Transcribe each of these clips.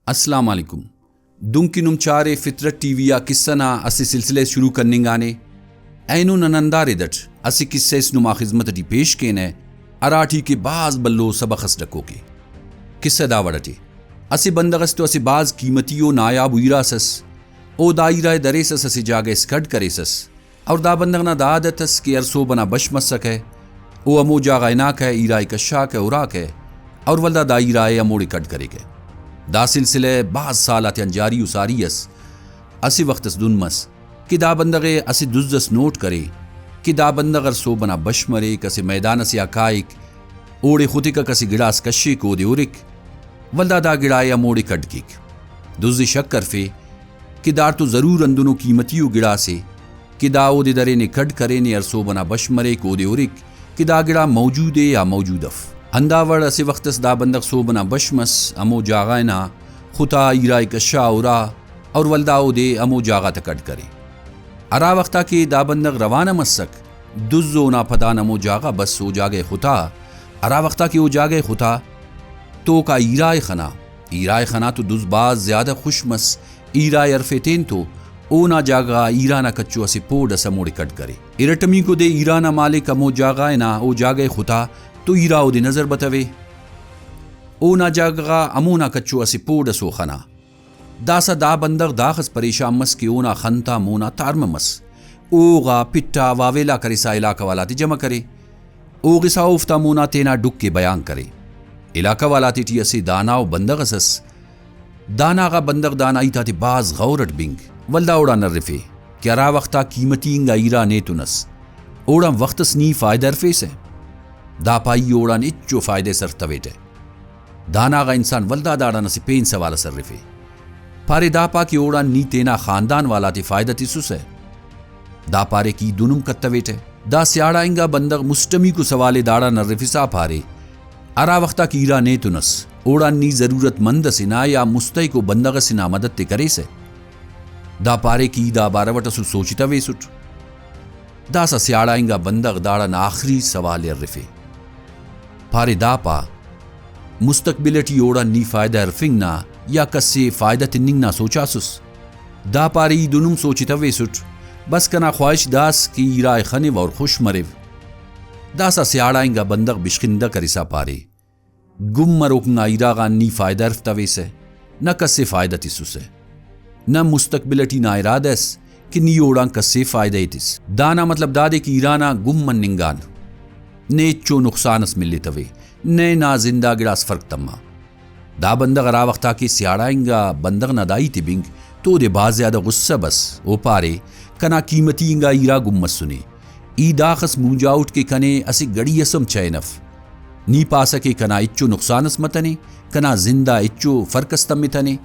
السلام علیکم دنکنم چارے فطرت ٹی وی یا قصہ نا اسی سلسلے شروع کرنے گانے اینو ننندارے دٹ اسی قصے اس نما خدمت ٹی پیش کینے اراٹھی کے بعض بلو سبخس ڈکو کے قصہ داوڑٹے اسی بندغستو اسی بعض قیمتیو نایاب ویراسس او دائرہ دریسس اسی جاگے اسکڈ کریسس اور دا بندغنا دا عادتس کہ ارسو بنا بش مسک ہے او امو جاگہ اناک ہے ایرائی کشاک ہے اوراک ہے اور ولدہ دائرہ اموڑی کڈ کرے گے دا سلسلے بعض سالات جاری اساری اسی وقتس دنمس کہ دا بندغے اسی دزدس نوٹ کرے کہ دا بندغر سو بنا بش مرے کسی میدان سی آکائک اوڑے خودی کا کسی گڑاس کشی کو دے اورک ولدہ دا گڑائے موڑے کڈ کیک دزدی شک کرفے کہ دار تو ضرور اندنو قیمتیو گڑا سے کہ دا او دے درے نے کڈ کرے نے ارسو بنا بش مرے کو دے اورک کہ دا گڑا موجود ہے یا موجود اف انداوڑ اسی وقتس دا بندغ سو بنا بشمس امو جاغائنا خطا ایرائی کشا اورا اور ولدہ او دے امو جاغا تکڈ کرے ارا وقتا کہ دا بندغ روانہ مسک دزو نا پدان امو جاغا بس او جاگے خطا ارا وقتا کہ او جاگے خطا تو کا ایرائی خنا تو دز باز زیادہ خوشمس ایرائی عرفتین تو او نا جاگا ایرانا کچو اسی پوڈ اسا موڑی کڈ کرے ارٹمی کو دے ایرانا مالک امو جاغائنا او جاگے خطا تو ایراو دی نظر بتوے او نا جاگا امونا کچو اسی پوڈ اسو خنا داسا دا بندغ داخس پریشان مس کی اونا خنتا مونا تارم مس اوغا پٹا واویلا کریسا علاقہ والا تی جمع کرے او غسا افتا مونا تینا ڈک کے بیان کرے علاقہ والا تی ٹی اسی داناو بندغ اسس دانا غا بندغ دانائی تا تی باز غورت بنگ ولدہ اوڑا نرفے کیا را وقتا قیمتی انگا ایرا نیتونس اوڑا وقتس نی فائدہ رفے سے دا پائی اوڑان اچو فائدے سر تویٹے دانا غا انسان ولدہ داڑا نسی پین سوالا سر رفے پارے دا پا کی اوڑان نی تینا خاندان والا تی فائدہ تی سوس ہے دا پارے کی دنم کت تویٹے دا سیاڑا انگا بندغ مستمی کو سوالے داڑا نر رفی سا پارے ارا وقتا کی ایرا نیتونس اوڑان نی ضرورت مند سنا یا مستعی کو بندغ سنا مدد تے کرے سے دا پارے کی دا باروٹ سو سوچتا وے سٹ دا سا سیاڑا انگا بندغ داڑا نا آخری سوال رفے پارے دا پا مستقبلٹی اوڑا نی فائدہ رفنگ نا یا کسی فائدہ تننگ نا سوچا سس دا پاری دنم سوچتا وے سٹ بس کنا خواہش داس کی ایرائے خنو اور خوش مریو دا سا سیاڑا انگا بندغ بشخندہ کریسا پارے گم مروکنگا ایراغا نی فائدہ رفتا وے سے نہ کسی فائدہ تی سس نہ مستقبلٹی نا ارادس کہ نی اوڑان کسی فائدہ تیس دانا مطلب دادے کی ایرانا گم من ننگان نے چو نقصانس ملی توے نے نا زندہ گڑاس فرق تما دا بندغ را وقتا کی سیاڑائنگا بندغ ندائی تی بنگ تو دے باز زیادہ غصہ بس او پارے کنا قیمتی انگا ایرا گم مسنے ای داخس مونجاؤٹ کے کنے اسی گڑی اسم چینف نی پاسا کے کنا اچو نقصانس متنے کنا زندہ اچو فرقستم متنے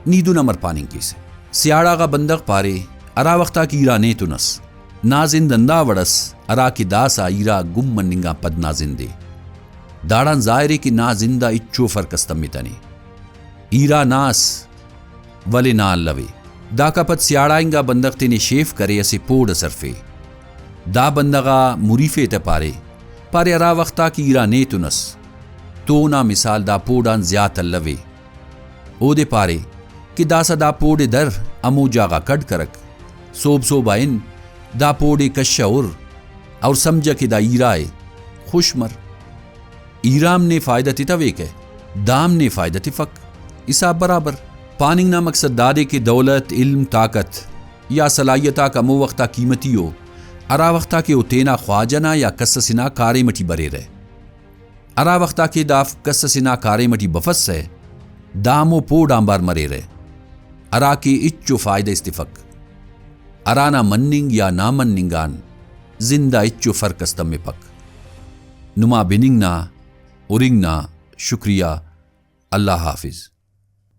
نی دو نمر پاننگ کیسے سیاڑا غا بندغ پارے ارا وقتا کی ایرا نیتونس نا زندندہ وڑس ارا کی داسا ایرا گم مننگا پد نا زندے داڑان ظاہرے کی نا زندہ اچو فرقستم متنے ایرا ناس ولی نا اللوے دا کا پد سیاڑائنگا بندغ تینے شیف کرے اسی پوڑ سرفے دا بندغا مریفے تے پارے ارا وقتا کی ایرا نیتونس تو نا مثال دا پوڑان زیادہ اللوے او دے پارے کہ داسا دا پوڑے در امو جاگا کڈ کرک صوب آئین دا پوڑے کشور اور سمجھا کہ دا ایرائے خوش مر ایرام نے فائدہ تی تویک ہے دام نے فائدہ تی فک اساب برابر پاننگ نا مقصد دادے کے دولت علم طاقت یا صلاحیتا کا مو وقتا قیمتی ہو ارا وقتا کے اتینا خواجنا یا کسسنا کارے مٹی برے رہے ارا وقتا کے داف کسسنا کارے مٹی بفس ہے دامو پو ڈامبار مرے رہے ارا کے اچو فائدہ استفق ارانا مننگ یا نا مننگان زندہ اچو فرق استم میں پک نما بننگنا اورنگنا شکریہ اللہ حافظ